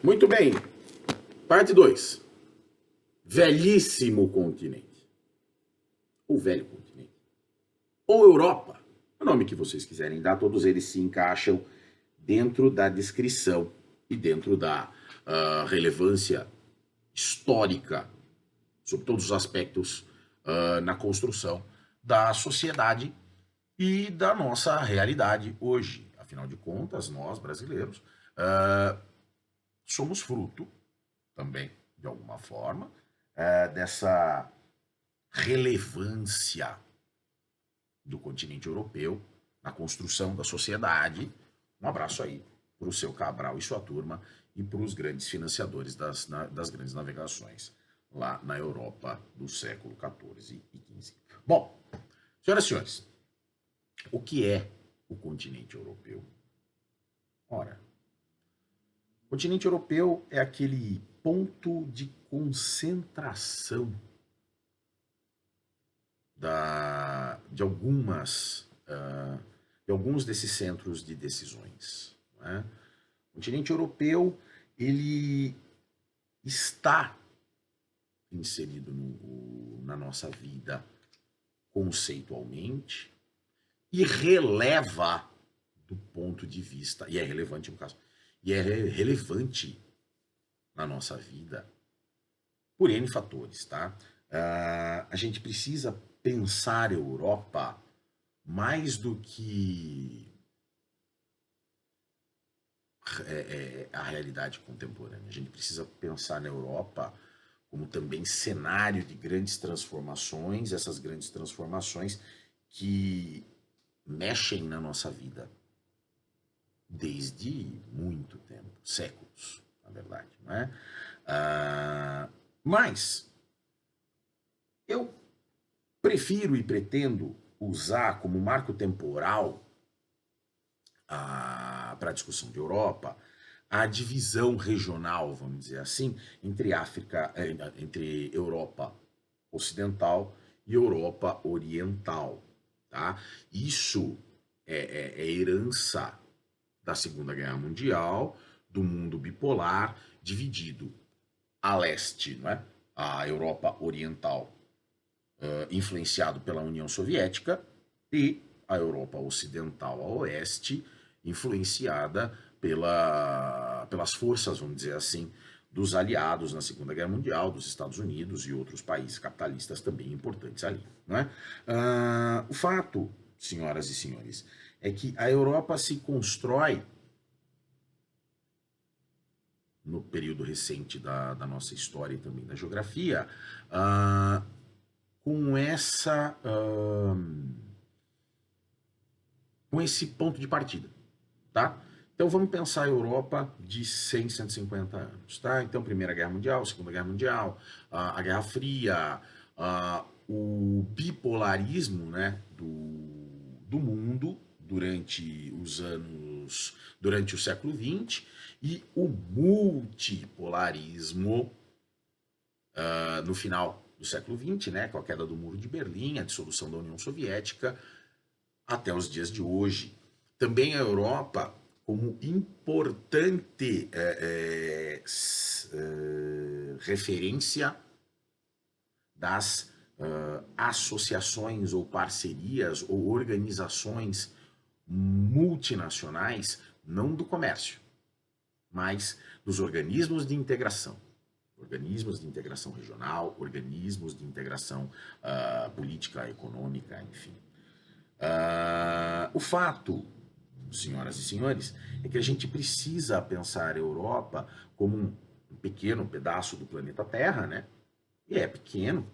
Muito bem, parte 2. Velhíssimo continente. Ou velho continente. Ou Europa. O nome que vocês quiserem dar, todos eles se encaixam dentro da descrição e dentro da relevância histórica, sobre todos os aspectos na construção da sociedade e da nossa realidade hoje. Afinal de contas, nós brasileiros somos fruto também, de alguma forma, dessa relevância do continente europeu na construção da sociedade. Um abraço aí para o seu Cabral e sua turma e para os grandes financiadores das grandes navegações lá na Europa do século XIV e XV. Bom, senhoras e senhores, o que é o continente europeu? Ora, o continente europeu é aquele ponto de concentração de alguns desses centros de decisões. Né? O continente europeu, ele está inserido na nossa vida conceitualmente e releva do ponto de vista, e é relevante no caso, e é relevante na nossa vida por N fatores, tá? A gente precisa pensar a Europa mais do que a realidade contemporânea. A gente precisa pensar na Europa como também cenário de grandes transformações, essas grandes transformações que mexem na nossa vida desde muito tempo, séculos, na verdade, não é? Mas eu prefiro e pretendo usar como marco temporal para a discussão de Europa a divisão regional, vamos dizer assim, entre Europa Ocidental e Europa Oriental. Tá? Isso é herança da Segunda Guerra Mundial, do mundo bipolar, dividido a leste, não é? A Europa Oriental, influenciado pela União Soviética, e a Europa Ocidental a oeste, influenciada pelas forças, vamos dizer assim, dos aliados na Segunda Guerra Mundial, dos Estados Unidos e outros países capitalistas também importantes ali. Não é? O fato, senhoras e senhores, é que a Europa se constrói no período recente da nossa história e também da geografia, com esse ponto de partida, tá? Então vamos pensar a Europa de 100, 150 anos, tá? Então Primeira Guerra Mundial, Segunda Guerra Mundial, a Guerra Fria, o bipolarismo, né, do mundo durante durante o século XX e o multipolarismo no final do século XX, né, com a queda do Muro de Berlim, a dissolução da União Soviética, até os dias de hoje. Também a Europa como importante referência das associações ou parcerias ou organizações multinacionais, não do comércio, mas dos organismos de integração regional, organismos de integração política, econômica, enfim. O fato, senhoras e senhores, é que a gente precisa pensar a Europa como um pequeno pedaço do planeta Terra, né? E é pequeno,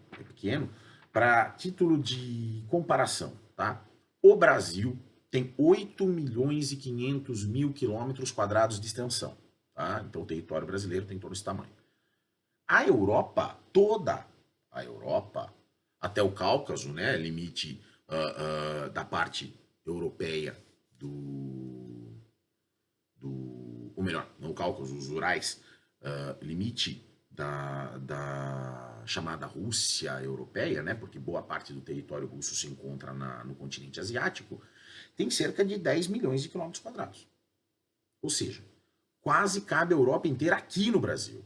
para título de comparação, tá? O Brasil tem 8 milhões e 500 mil quilômetros quadrados de extensão, tá? Então o território brasileiro tem todo esse tamanho. A Europa, toda a Europa, até o Cáucaso, né, limite da parte europeia ou melhor, não o Cáucaso, os Urais, limite da chamada Rússia europeia, né, porque boa parte do território russo se encontra no continente asiático, tem cerca de 10 milhões de quilômetros quadrados. Ou seja, quase cabe a Europa inteira aqui no Brasil,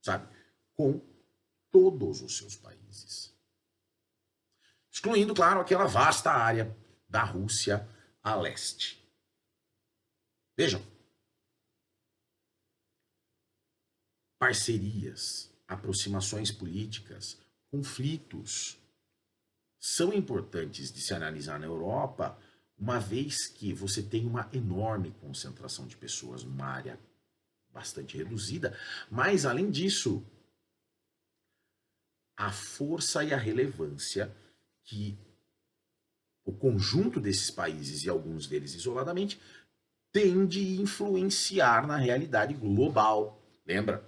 sabe? Com todos os seus países. Excluindo, claro, aquela vasta área da Rússia a leste. Vejam, parcerias, aproximações políticas, conflitos são importantes de se analisar na Europa, uma vez que você tem uma enorme concentração de pessoas numa área bastante reduzida, mas além disso, a força e a relevância que o conjunto desses países e alguns deles isoladamente tende a influenciar na realidade global. Lembra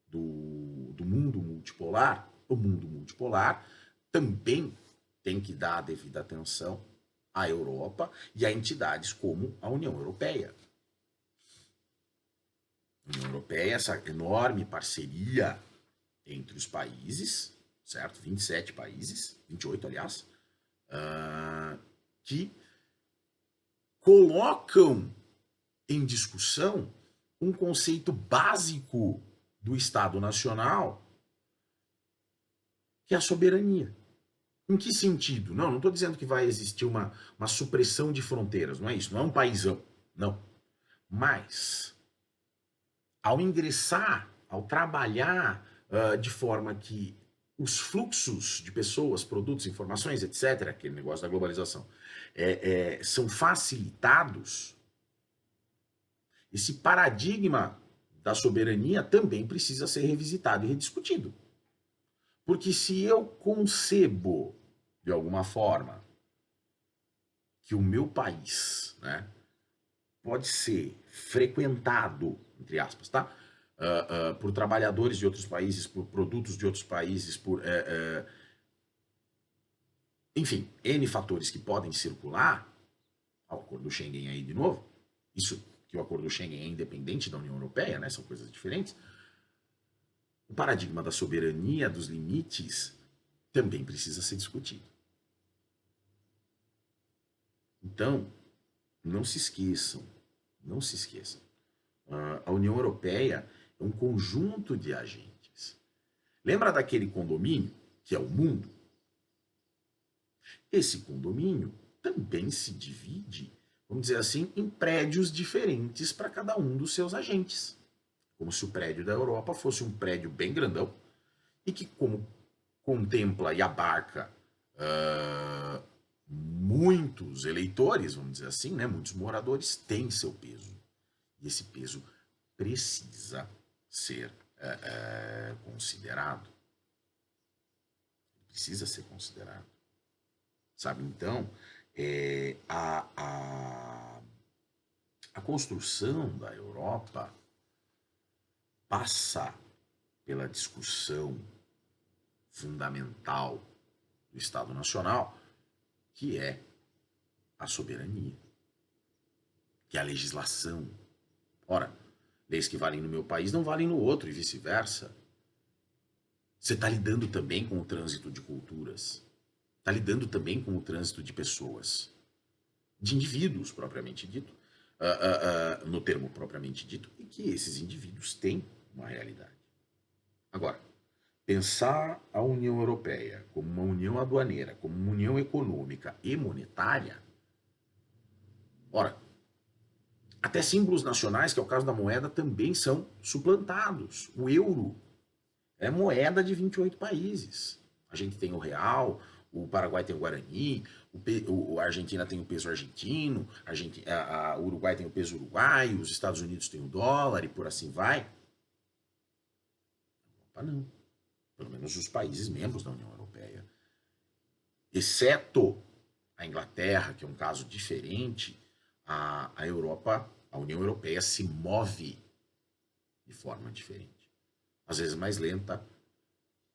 do mundo multipolar? O mundo multipolar também tem que dar a devida atenção à Europa e a entidades como a União Europeia. A União Europeia, essa enorme parceria entre os países, certo? 27 países, 28, aliás, que colocam em discussão um conceito básico do Estado Nacional, que é a soberania. Em que sentido? Não estou dizendo que vai existir uma supressão de fronteiras, não é isso, não é um paísão, não. Mas, ao ingressar, ao trabalhar de forma que os fluxos de pessoas, produtos, informações, etc., aquele negócio da globalização, são facilitados, esse paradigma da soberania também precisa ser revisitado e rediscutido. Porque se eu concebo, de alguma forma, que o meu país, né, pode ser frequentado, entre aspas, tá? Por trabalhadores de outros países, por produtos de outros países, por enfim, N fatores que podem circular, ao acordo do Schengen aí de novo, isso que o acordo do Schengen é independente da União Europeia, né, são coisas diferentes, o paradigma da soberania, dos limites, também precisa ser discutido. Então, não se esqueçam, não se esqueçam. A União Europeia é um conjunto de agentes. Lembra daquele condomínio, que é o mundo? Esse condomínio também se divide, vamos dizer assim, em prédios diferentes para cada um dos seus agentes. Como se o prédio da Europa fosse um prédio bem grandão e que, como contempla e abarca muitos eleitores, vamos dizer assim, né, muitos moradores, tem seu peso. E esse peso precisa ser considerado. Precisa ser considerado. Sabe, então, a construção da Europa passa pela discussão fundamental do Estado Nacional, que é a soberania, que é a legislação. Ora, leis que valem no meu país não valem no outro e vice-versa. Você está lidando também com o trânsito de culturas, está lidando também com o trânsito de pessoas, de indivíduos propriamente dito, no termo propriamente dito, e que esses indivíduos têm uma realidade. Agora, pensar a União Europeia como uma união aduaneira, como uma união econômica e monetária, ora, até símbolos nacionais, que é o caso da moeda, também são suplantados. O euro é moeda de 28 países. A gente tem o real, o Paraguai tem o Guarani, a Argentina tem o peso argentino, o Uruguai tem o peso uruguaio, os Estados Unidos tem o dólar e por assim vai. Opa, não. Pelo menos os países membros da União Europeia. Exceto a Inglaterra, que é um caso diferente, a Europa, a União Europeia se move de forma diferente. Às vezes mais lenta,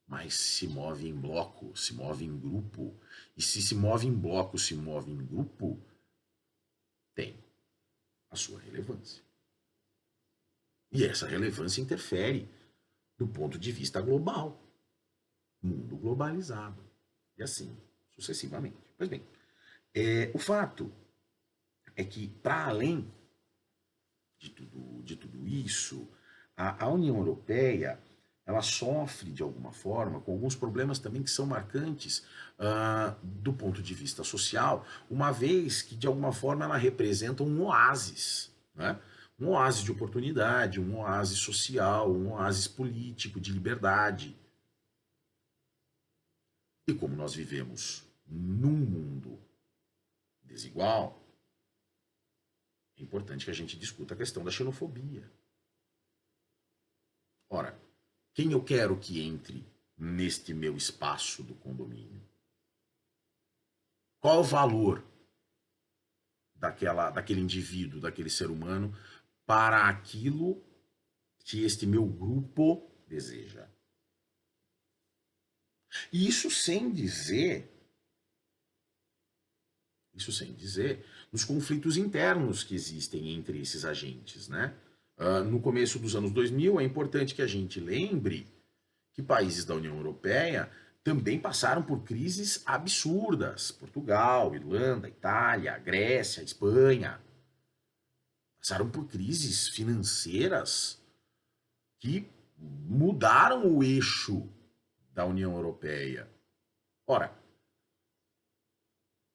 mas se move em bloco, se move em grupo. E se move em bloco, se move em grupo, tem a sua relevância. E essa relevância interfere do ponto de vista global. Mundo globalizado. E assim, sucessivamente. Pois bem, o fato é que, para além de tudo isso, a União Europeia ela sofre de alguma forma com alguns problemas também que são marcantes do ponto de vista social, uma vez que de alguma forma ela representa um oásis, né? Um oásis de oportunidade, um oásis social, um oásis político, de liberdade. E como nós vivemos num mundo desigual, é importante que a gente discuta a questão da xenofobia. Ora, quem eu quero que entre neste meu espaço do condomínio? Qual o valor daquele indivíduo, daquele ser humano, para aquilo que este meu grupo deseja? E isso sem dizer nos conflitos internos que existem entre esses agentes, né? No começo dos anos 2000, é importante que a gente lembre que países da União Europeia também passaram por crises absurdas. Portugal, Irlanda, Itália, Grécia, Espanha. Passaram por crises financeiras que mudaram o eixo da União Europeia. Ora,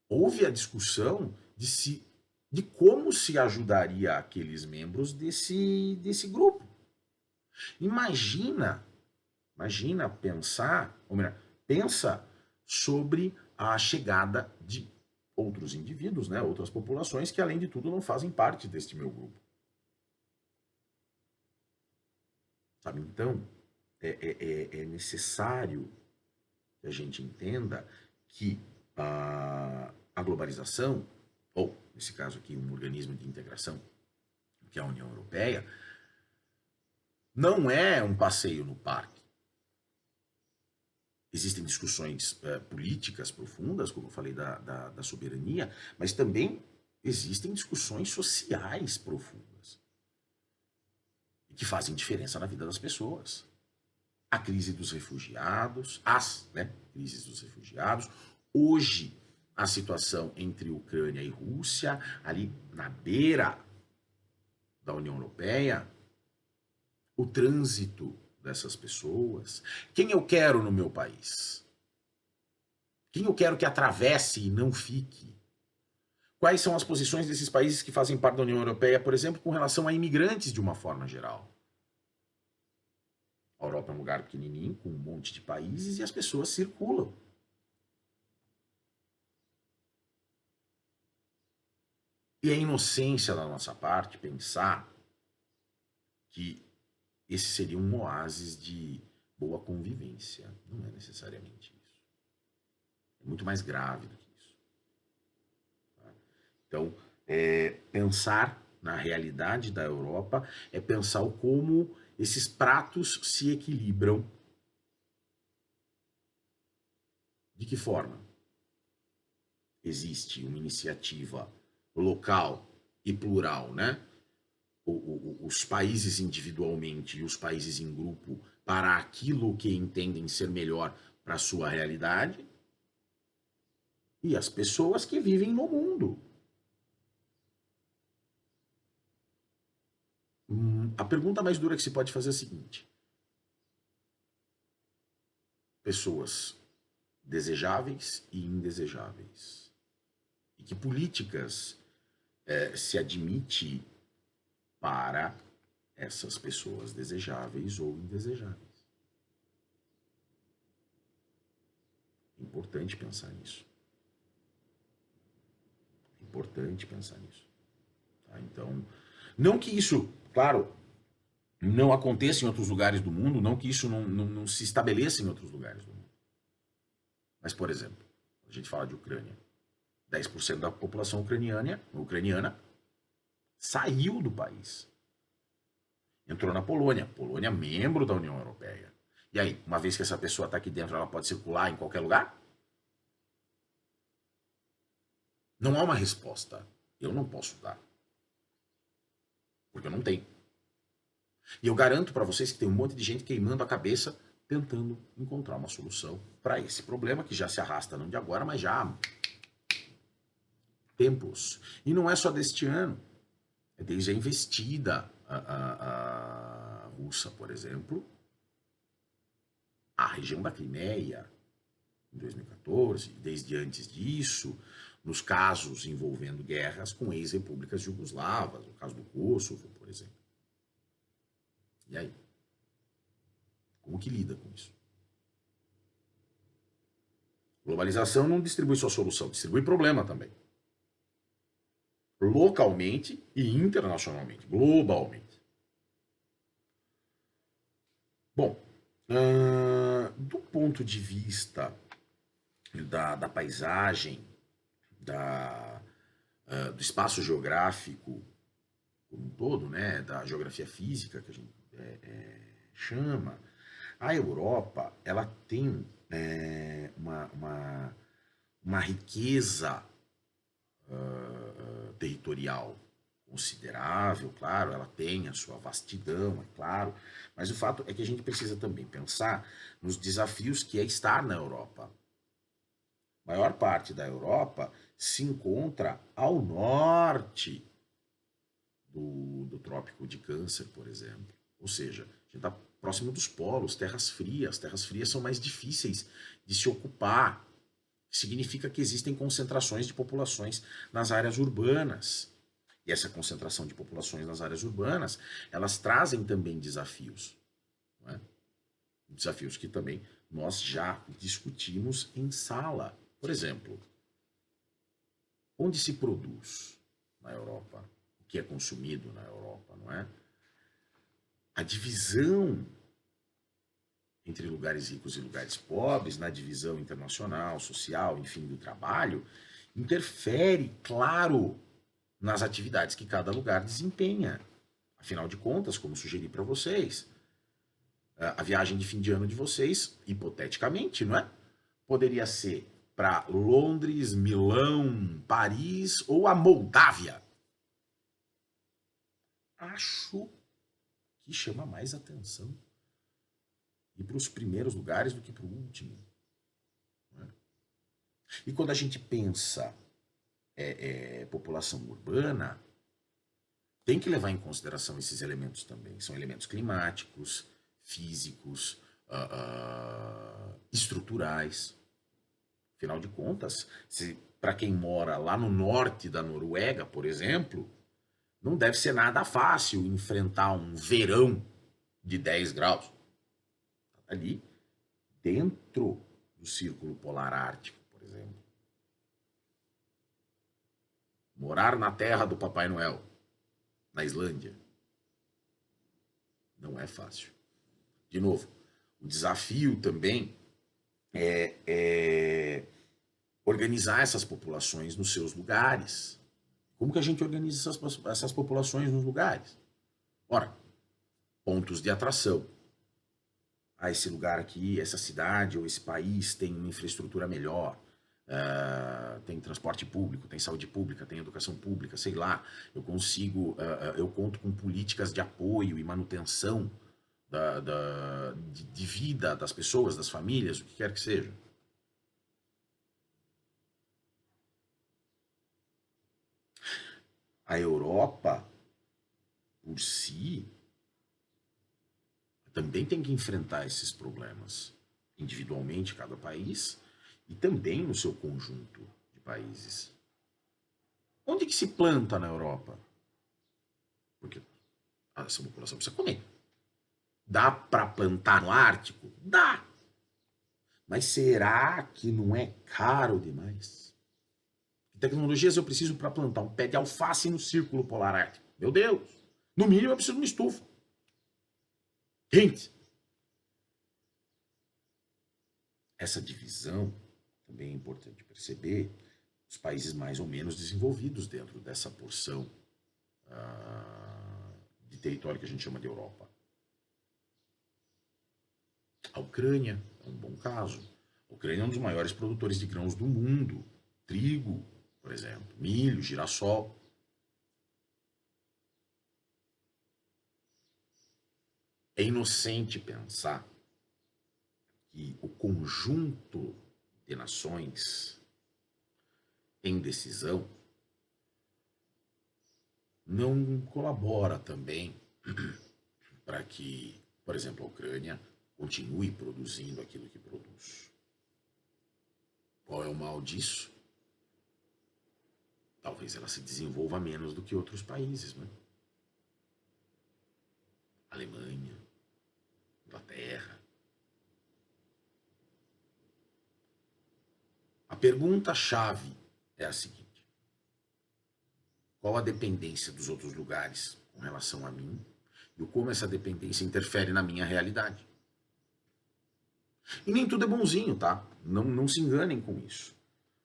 houve a discussão de como se ajudaria aqueles membros desse grupo. Imagina pensar, ou melhor, pensa sobre a chegada de outros indivíduos, né, outras populações que além de tudo não fazem parte deste meu grupo. Sabe, então é necessário que a gente entenda que a globalização, ou nesse caso aqui um organismo de integração, que é a União Europeia, não é um passeio no parque. Existem discussões políticas profundas, como eu falei da soberania, mas também existem discussões sociais profundas que fazem diferença na vida das pessoas. A crise dos refugiados, crises dos refugiados. Hoje, a situação entre Ucrânia e Rússia, ali na beira da União Europeia, o trânsito dessas pessoas. Quem eu quero no meu país? Quem eu quero que atravesse e não fique? Quais são as posições desses países que fazem parte da União Europeia, por exemplo, com relação a imigrantes de uma forma geral? A Europa é um lugar pequenininho, com um monte de países, e as pessoas circulam. E é inocência da nossa parte pensar que esse seria um oásis de boa convivência. Não é necessariamente isso. É muito mais grave do que isso. Tá? Então, pensar na realidade da Europa é pensar como esses pratos se equilibram. De que forma? Existe uma iniciativa local e plural, né? Os países individualmente e os países em grupo para aquilo que entendem ser melhor para a sua realidade, e as pessoas que vivem no mundo. A pergunta mais dura que se pode fazer é a seguinte: pessoas desejáveis e indesejáveis. E que políticas se admite para essas pessoas desejáveis ou indesejáveis? É importante pensar nisso. É importante pensar nisso. Tá? Então, não que isso, claro, não aconteça em outros lugares do mundo, não que isso não se estabeleça em outros lugares do mundo. Mas, por exemplo, a gente fala de Ucrânia. 10% da população ucraniana saiu do país. Entrou na Polônia. Polônia é membro da União Europeia. E aí, uma vez que essa pessoa está aqui dentro, ela pode circular em qualquer lugar? Não há uma resposta. Eu não posso dar. Porque eu não tenho. E eu garanto para vocês que tem um monte de gente queimando a cabeça tentando encontrar uma solução para esse problema que já se arrasta não de agora, mas já há tempos. E não é só deste ano. desde a investida a russa, por exemplo, a região da Crimeia, em 2014, desde antes disso, nos casos envolvendo guerras com ex-repúblicas jugoslavas, o caso do Kosovo, por exemplo. E aí? Como que lida com isso? Globalização não distribui só solução, distribui problema também. Localmente e internacionalmente, globalmente. Bom, do ponto de vista da paisagem, do espaço geográfico como um todo, né, da geografia física que a gente chama, a Europa ela tem uma riqueza territorial considerável, claro, ela tem a sua vastidão, é claro, mas o fato é que a gente precisa também pensar nos desafios que é estar na Europa. A maior parte da Europa se encontra ao norte do Trópico de Câncer, por exemplo. Ou seja, a gente está próximo dos polos, terras frias. Terras frias são mais difíceis de se ocupar. Significa que existem concentrações de populações nas áreas urbanas. E essa concentração de populações nas áreas urbanas, elas trazem também desafios. Não é? Desafios que também nós já discutimos em sala. Por exemplo, onde se produz na Europa? O que é consumido na Europa, não é? A divisão entre lugares ricos e lugares pobres, na divisão internacional, social, enfim, do trabalho, interfere, claro, nas atividades que cada lugar desempenha. Afinal de contas, como sugeri para vocês, a viagem de fim de ano de vocês, hipoteticamente, não é? Poderia ser para Londres, Milão, Paris ou a Moldávia. Acho que chama mais atenção ir para os primeiros lugares do que para o último. Né? E quando a gente pensa população urbana, tem que levar em consideração esses elementos também. São elementos climáticos, físicos, estruturais. Afinal de contas, para quem mora lá no norte da Noruega, por exemplo, não deve ser nada fácil enfrentar um verão de 10 graus. Ali dentro do Círculo Polar Ártico, por exemplo. Morar na terra do Papai Noel, na Islândia, não é fácil. De novo, o desafio também é organizar essas populações nos seus lugares. Como que a gente organiza essas populações nos lugares? Ora, pontos de atração. Esse lugar aqui, essa cidade ou esse país tem uma infraestrutura melhor, tem transporte público, tem saúde pública, tem educação pública, sei lá, eu conto com políticas de apoio e manutenção de vida das pessoas, das famílias, o que quer que seja. A Europa, por si, também tem que enfrentar esses problemas, individualmente, cada país, e também no seu conjunto de países. Onde que se planta na Europa? Porque essa população precisa comer. Dá para plantar no Ártico? Dá. Mas será que não é caro demais? Que tecnologias eu preciso para plantar um pé de alface no Círculo Polar Ártico? Meu Deus! No mínimo eu preciso de uma estufa. Gente, essa divisão também é importante perceber. Os países mais ou menos desenvolvidos dentro dessa porção de território que a gente chama de Europa. A Ucrânia é um bom caso. A Ucrânia é um dos maiores produtores de grãos do mundo. Trigo, por exemplo, milho, girassol. É inocente pensar que o conjunto de nações em decisão não colabora também para que, por exemplo, a Ucrânia continue produzindo aquilo que produz. Qual é o mal disso? Talvez ela se desenvolva menos do que outros países, né? Alemanha, Inglaterra. A pergunta-chave é a seguinte: qual a dependência dos outros lugares com relação a mim e como essa dependência interfere na minha realidade? E nem tudo é bonzinho, tá? Não se enganem com isso.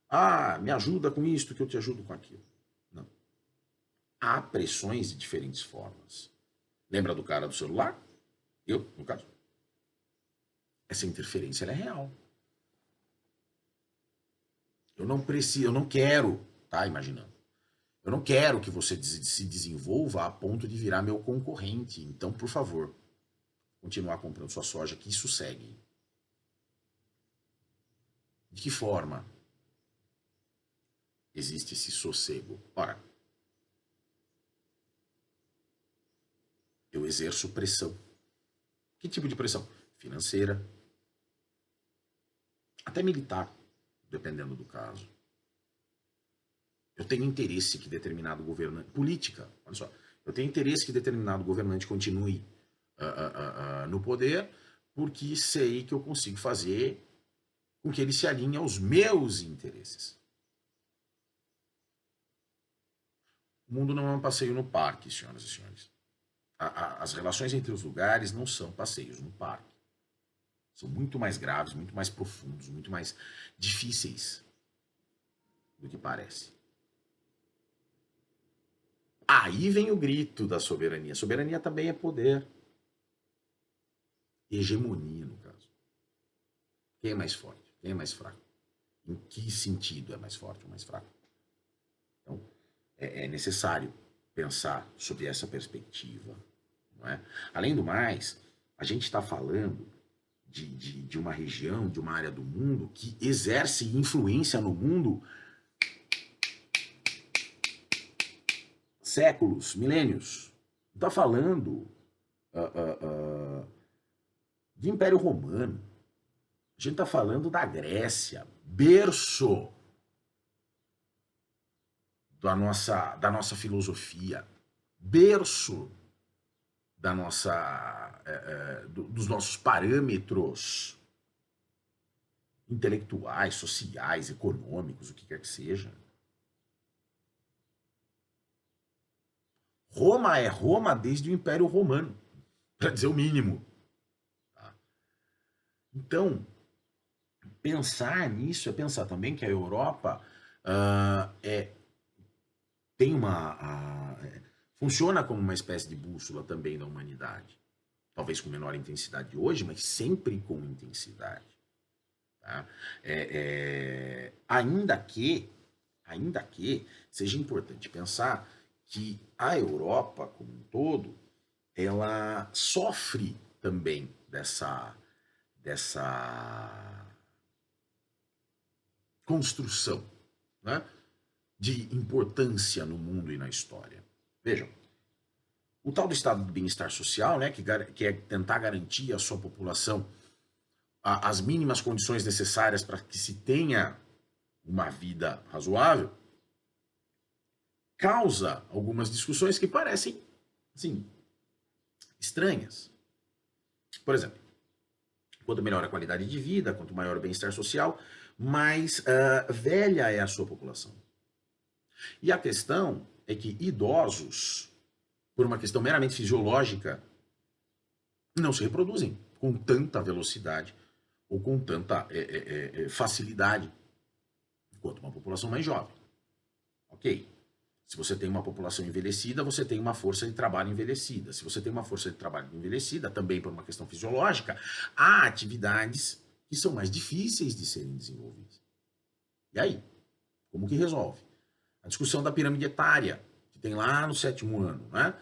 Ah, me ajuda com isto que eu te ajudo com aquilo. Não. Há pressões de diferentes formas. Lembra do cara do celular? Eu, no caso. Essa interferência ela é real. Eu não preciso, eu não quero, tá? Imaginando. Eu não quero que você se desenvolva a ponto de virar meu concorrente. Então, por favor, continuar comprando sua soja, que isso segue. De que forma existe esse sossego? Ora, eu exerço pressão. Que tipo de pressão? Financeira, até militar, dependendo do caso. Eu tenho interesse que determinado governante. Política, olha só. Eu tenho interesse que determinado governante continue no poder, porque sei que eu consigo fazer com que ele se alinhe aos meus interesses. O mundo não é um passeio no parque, senhoras e senhores. As relações entre os lugares não são passeios no parque. São muito mais graves, muito mais profundos, muito mais difíceis do que parece. Aí vem o grito da soberania. Soberania também é poder. Hegemonia, no caso. Quem é mais forte? Quem é mais fraco? Em que sentido é mais forte ou mais fraco? Então, é necessário pensar sobre essa perspectiva. Não é? Além do mais, a gente está falando de uma região, de uma área do mundo que exerce influência no mundo séculos, milênios. Não está falando de Império Romano. A gente está falando da Grécia, berço da nossa filosofia, berço dos nossos parâmetros intelectuais, sociais, econômicos, o que quer que seja. Roma é Roma desde o Império Romano, para dizer o mínimo. Tá? Então, pensar nisso é pensar também que a Europa tem funciona como uma espécie de bússola também da humanidade. Talvez com menor intensidade de hoje, mas sempre com intensidade. Tá? Ainda que seja importante pensar que a Europa como um todo, ela sofre também dessa construção, né, de importância no mundo e na história. Vejam, o tal do estado de bem-estar social, né, que é tentar garantir à sua população as mínimas condições necessárias para que se tenha uma vida razoável, causa algumas discussões que parecem, assim, estranhas. Por exemplo, quanto melhor a qualidade de vida, quanto maior o bem-estar social, mais velha é a sua população. E a questão é que idosos, por uma questão meramente fisiológica, não se reproduzem com tanta velocidade ou com tanta facilidade quanto uma população mais jovem. Ok. Se você tem uma população envelhecida, você tem uma força de trabalho envelhecida. Se você tem uma força de trabalho envelhecida, também por uma questão fisiológica, há atividades que são mais difíceis de serem desenvolvidas. E aí? Como que resolve? A discussão da pirâmide etária, que tem lá no 7º ano, né?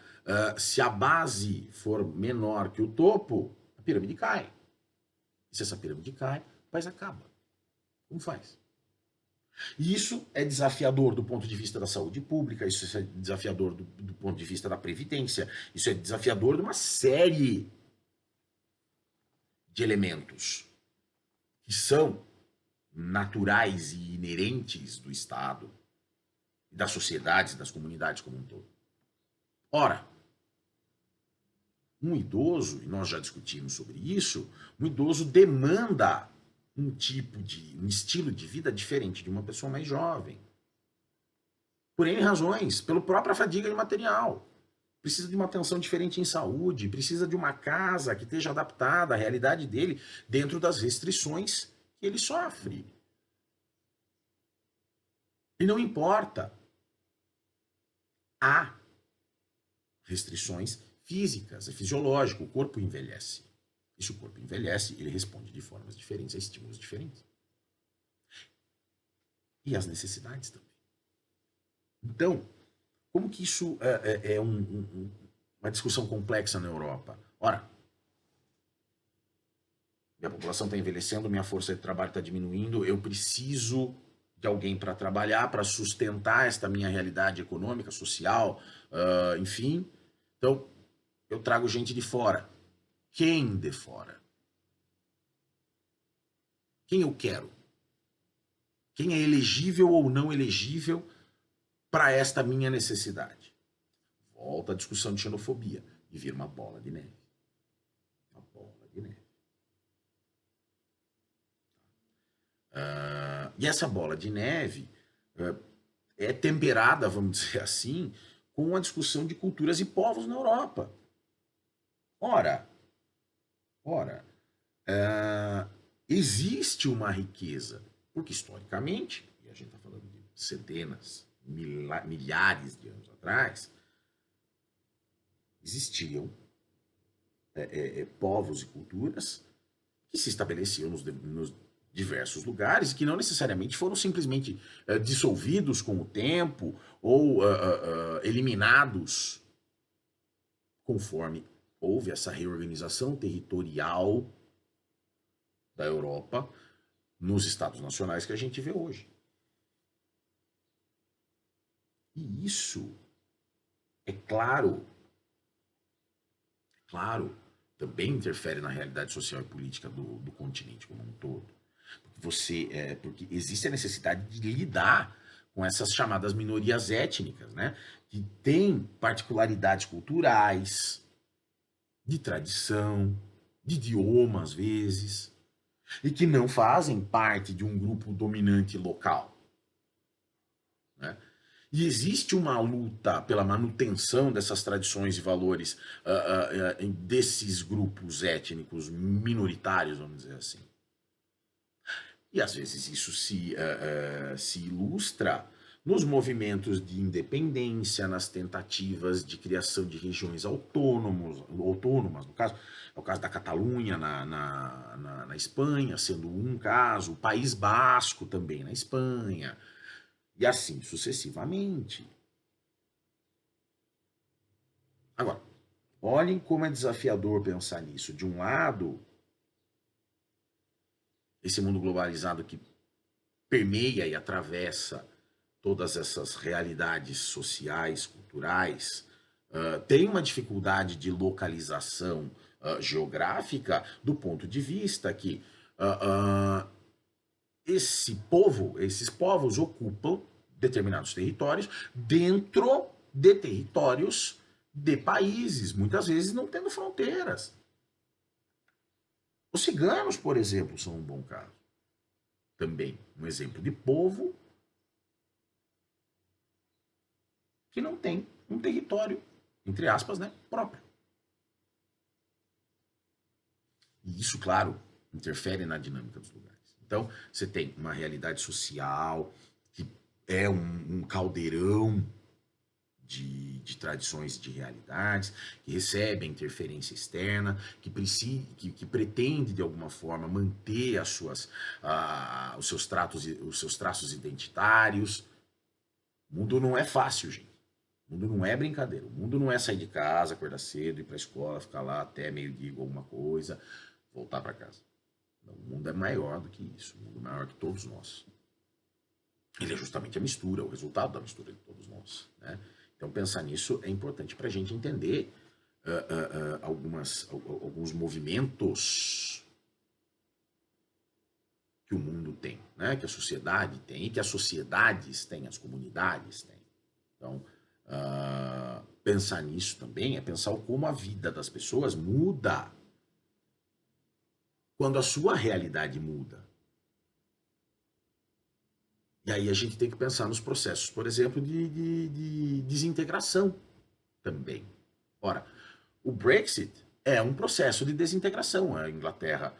Se a base for menor que o topo, a pirâmide cai. E se essa pirâmide cai, o país acaba. Como faz? E isso é desafiador do ponto de vista da saúde pública, isso é desafiador do ponto de vista da previdência, isso é desafiador de uma série de elementos que são naturais e inerentes do Estado, das sociedades, das comunidades como um todo. Ora, um idoso, e nós já discutimos sobre isso, um idoso demanda um estilo de vida diferente de uma pessoa mais jovem. Por N razões, pela própria fadiga de material. Precisa de uma atenção diferente em saúde, precisa de uma casa que esteja adaptada à realidade dele dentro das restrições que ele sofre. E não importa. Há restrições físicas, é fisiológico, o corpo envelhece. E se o corpo envelhece, ele responde de formas diferentes a estímulos diferentes. E as necessidades também. Então, como que isso é uma discussão complexa na Europa? Ora, minha população está envelhecendo, minha força de trabalho está diminuindo, eu preciso de alguém para trabalhar, para sustentar esta minha realidade econômica, social, enfim. Então, eu trago gente de fora. Quem de fora? Quem eu quero? Quem é elegível ou não elegível para esta minha necessidade? Volta à discussão de xenofobia e vira uma bola de neve. Uma bola de neve. E essa bola de neve é temperada, vamos dizer assim, com a discussão de culturas e povos na Europa. Ora, ora, existe uma riqueza, porque historicamente, e a gente está falando de centenas, milhares de anos atrás, existiam povos e culturas que se estabeleciam nos diversos lugares e que não necessariamente foram simplesmente dissolvidos com o tempo ou eliminados conforme houve essa reorganização territorial da Europa nos estados nacionais que a gente vê hoje. E isso, é claro, também interfere na realidade social e política do continente como um todo. Porque existe a necessidade de lidar com essas chamadas minorias étnicas, né? Que têm particularidades culturais, de tradição, de idioma às vezes, e que não fazem parte de um grupo dominante local, né? E existe uma luta pela manutenção dessas tradições e valores desses grupos étnicos minoritários, vamos dizer assim. E às vezes isso se ilustra nos movimentos de independência, nas tentativas de criação de regiões autônomas, no caso, é o caso da Catalunha na Espanha, sendo um caso, o País Basco também na Espanha, e assim sucessivamente. Agora, olhem como é desafiador pensar nisso. De um lado, esse mundo globalizado que permeia e atravessa todas essas realidades sociais, culturais, tem uma dificuldade de localização geográfica do ponto de vista que esses povos ocupam determinados territórios dentro de territórios de países, muitas vezes não tendo fronteiras. Os ciganos, por exemplo, são um bom caso. Também um exemplo de povo que não tem um território, entre aspas, né, próprio. E isso, claro, interfere na dinâmica dos lugares. Então, você tem uma realidade social que é um caldeirão de tradições, de realidades, que recebe a interferência externa, que pretende, de alguma forma, manter os seus traços identitários. O mundo não é fácil, gente. O mundo não é brincadeira. O mundo não é sair de casa, acordar cedo, ir para a escola, ficar lá até meio-dia com alguma coisa, voltar para casa. Não, o mundo é maior do que isso. O mundo é maior que todos nós. Ele é justamente a mistura, o resultado da mistura de todos nós, né? Então, pensar nisso é importante para a gente entender alguns movimentos que o mundo tem, né? Que a sociedade tem, e que as sociedades têm, as comunidades têm. Então, pensar nisso também é pensar como a vida das pessoas muda quando a sua realidade muda. E aí a gente tem que pensar nos processos, por exemplo, de desintegração também. Ora, o Brexit é um processo de desintegração. A Inglaterra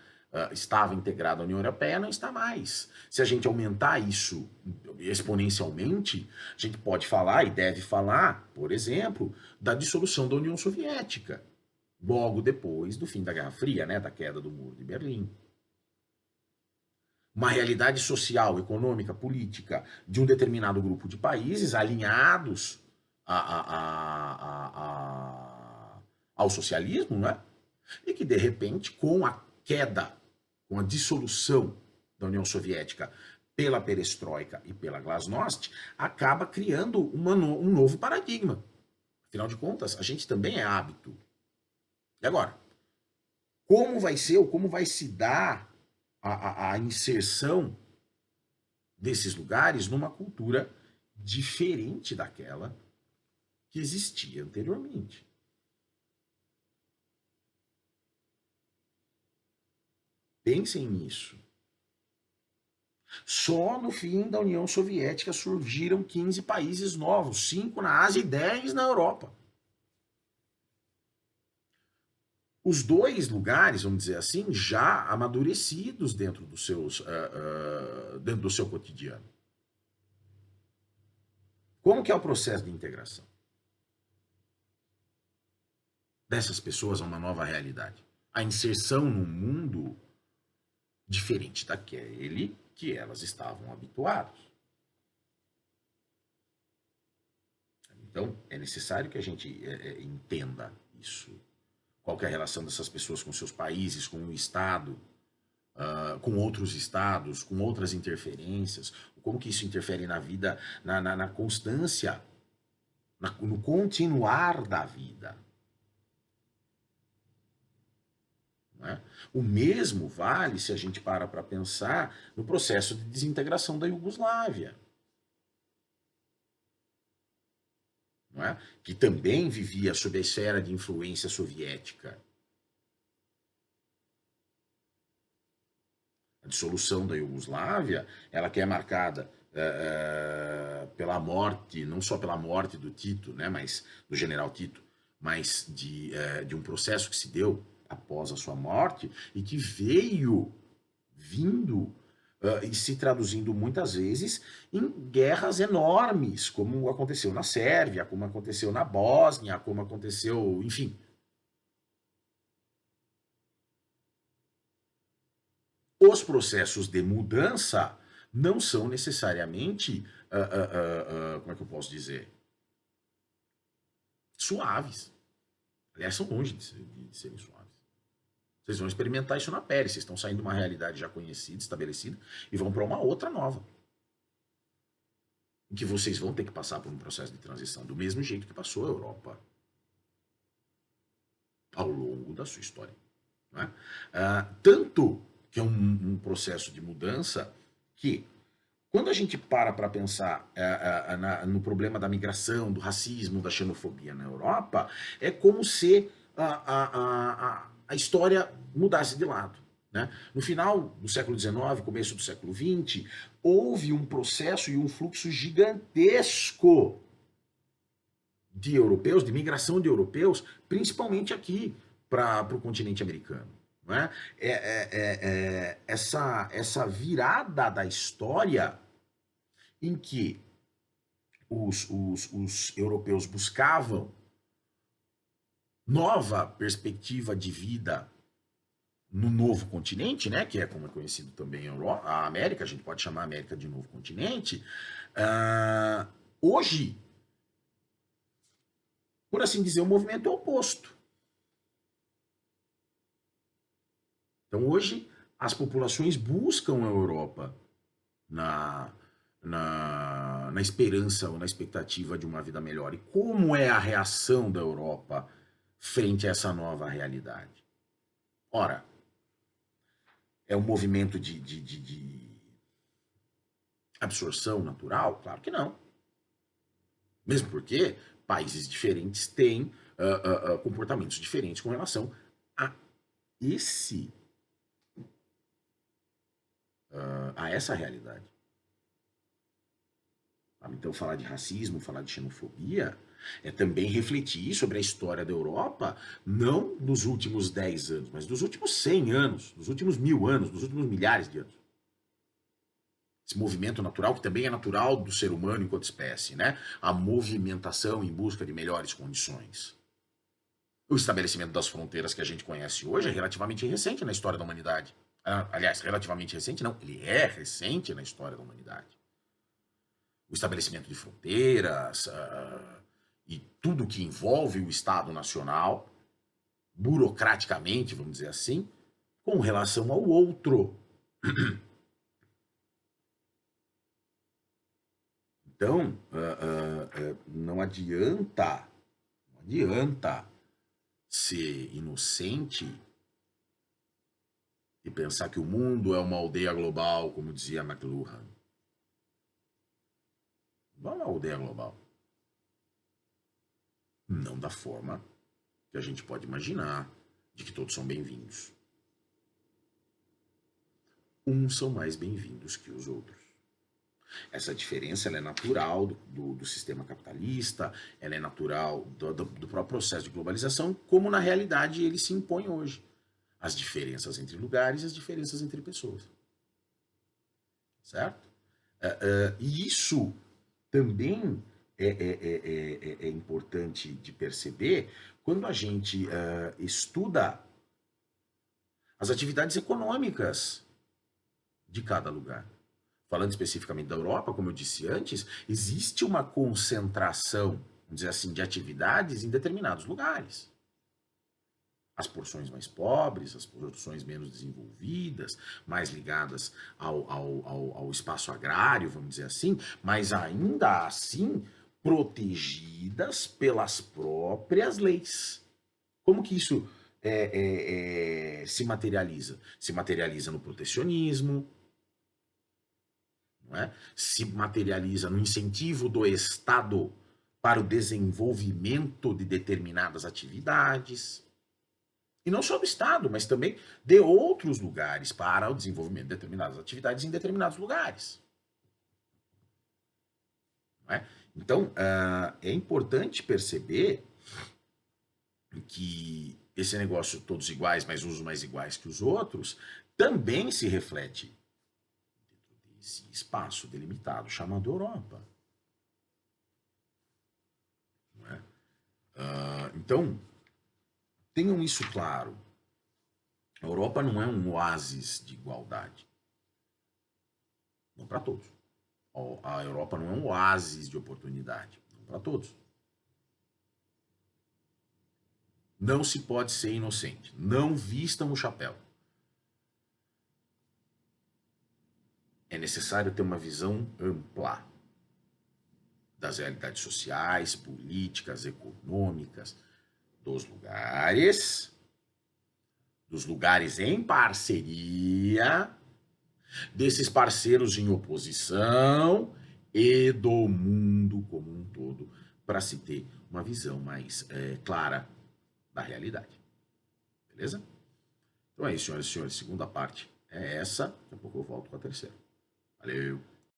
estava integrada à União Europeia, não está mais. Se a gente aumentar isso exponencialmente, a gente pode falar e deve falar, por exemplo, da dissolução da União Soviética, logo depois do fim da Guerra Fria, né, da queda do Muro de Berlim. Uma realidade social, econômica, política de um determinado grupo de países alinhados ao socialismo, né? E que, de repente, com a queda, com a dissolução da União Soviética pela perestroika e pela glasnost, acaba criando um novo paradigma. Afinal de contas, a gente também é hábito. E agora, como vai ser ou como vai se dar a inserção desses lugares numa cultura diferente daquela que existia anteriormente? Pensem nisso. Só no fim da União Soviética surgiram 15 países novos, 5 na Ásia e 10 na Europa. Os dois lugares, vamos dizer assim, já amadurecidos dentro dentro do seu cotidiano. Como que é o processo de integração dessas pessoas a uma nova realidade? A inserção num mundo diferente daquele que elas estavam habituadas. Então, é necessário que a gente entenda isso. Qual que é a relação dessas pessoas com seus países, com o Estado, com outros estados, com outras interferências, como que isso interfere na vida, na constância, no continuar da vida. Não é? O mesmo vale se a gente para pensar no processo de desintegração da Iugoslávia, não é? Que também vivia sob a esfera de influência soviética. A dissolução da Iugoslávia, ela que é marcada pela morte, não só pela morte do Tito, né, mas do general Tito, mas de um processo que se deu após a sua morte e que vindo e se traduzindo muitas vezes em guerras enormes, como aconteceu na Sérvia, como aconteceu na Bósnia, como aconteceu, enfim. Os processos de mudança não são necessariamente, como é que eu posso dizer, suaves. Aliás, são longe de serem suaves. Vocês vão experimentar isso na pele. Vocês estão saindo de uma realidade já conhecida, estabelecida, e vão para uma outra nova. Em que vocês vão ter que passar por um processo de transição, do mesmo jeito que passou a Europa ao longo da sua história. Não é? Tanto que é um processo de mudança que, quando a gente para pensar no problema da migração, do racismo, da xenofobia na Europa, é como se a história mudasse de lado. Né? No final do século XIX, começo do século XX, houve um processo e um fluxo gigantesco de europeus, de migração de europeus, principalmente aqui para o continente americano. Não é? Essa virada da história em que os europeus buscavam nova perspectiva de vida no novo continente, né, que é como é conhecido também a América, a gente pode chamar a América de novo continente, hoje, por assim dizer, o movimento é oposto. Então hoje as populações buscam a Europa na esperança ou na expectativa de uma vida melhor. E como é a reação da Europa frente a essa nova realidade? Ora, é um movimento de absorção natural? Claro que não. Mesmo porque países diferentes têm comportamentos diferentes com relação a esse a essa realidade. Então, falar de racismo, falar de xenofobia, é também refletir sobre a história da Europa, não dos últimos 10 anos, mas dos últimos 100 anos, dos últimos 1000 anos, dos últimos milhares de anos. Esse movimento natural, que também é natural do ser humano enquanto espécie, né? A movimentação em busca de melhores condições. O estabelecimento das fronteiras que a gente conhece hoje é relativamente recente na história da humanidade. Aliás, relativamente recente não, ele é recente na história da humanidade. O estabelecimento de fronteiras e tudo que envolve o Estado Nacional, burocraticamente, vamos dizer assim, com relação ao outro. Então, não adianta ser inocente e pensar que o mundo é uma aldeia global, como dizia McLuhan. Não é uma aldeia global. Não da forma que a gente pode imaginar, de que todos são bem-vindos. Uns são mais bem-vindos que os outros. Essa diferença ela é natural do sistema capitalista, ela é natural do próprio processo de globalização, como na realidade ele se impõe hoje. As diferenças entre lugares e as diferenças entre pessoas. Certo? E isso também é importante de perceber quando a gente estuda as atividades econômicas de cada lugar. Falando especificamente da Europa, como eu disse antes, existe uma concentração, vamos dizer assim, de atividades em determinados lugares. As porções mais pobres, as porções menos desenvolvidas, mais ligadas ao espaço agrário, vamos dizer assim, mas ainda assim protegidas pelas próprias leis. Como que isso se materializa? Se materializa no protecionismo, não é? Se materializa no incentivo do Estado para o desenvolvimento de determinadas atividades. E não só do Estado, mas também de outros lugares para o desenvolvimento de determinadas atividades em determinados lugares. Não é? Então, é importante perceber que esse negócio todos iguais, mas uns mais iguais que os outros, também se reflete dentro desse espaço delimitado chamado Europa. Não é? Então, tenham isso claro. A Europa não é um oásis de igualdade. Não para todos. A Europa não é um oásis de oportunidade. Não para todos. Não se pode ser inocente. Não vistam o chapéu. É necessário ter uma visão ampla das realidades sociais, políticas, econômicas, dos lugares em parceria, desses parceiros em oposição e do mundo como um todo, para se ter uma visão mais clara da realidade. Beleza? Então é isso, senhoras e senhores. Segunda parte é essa. Daqui a pouco eu volto com a terceira. Valeu!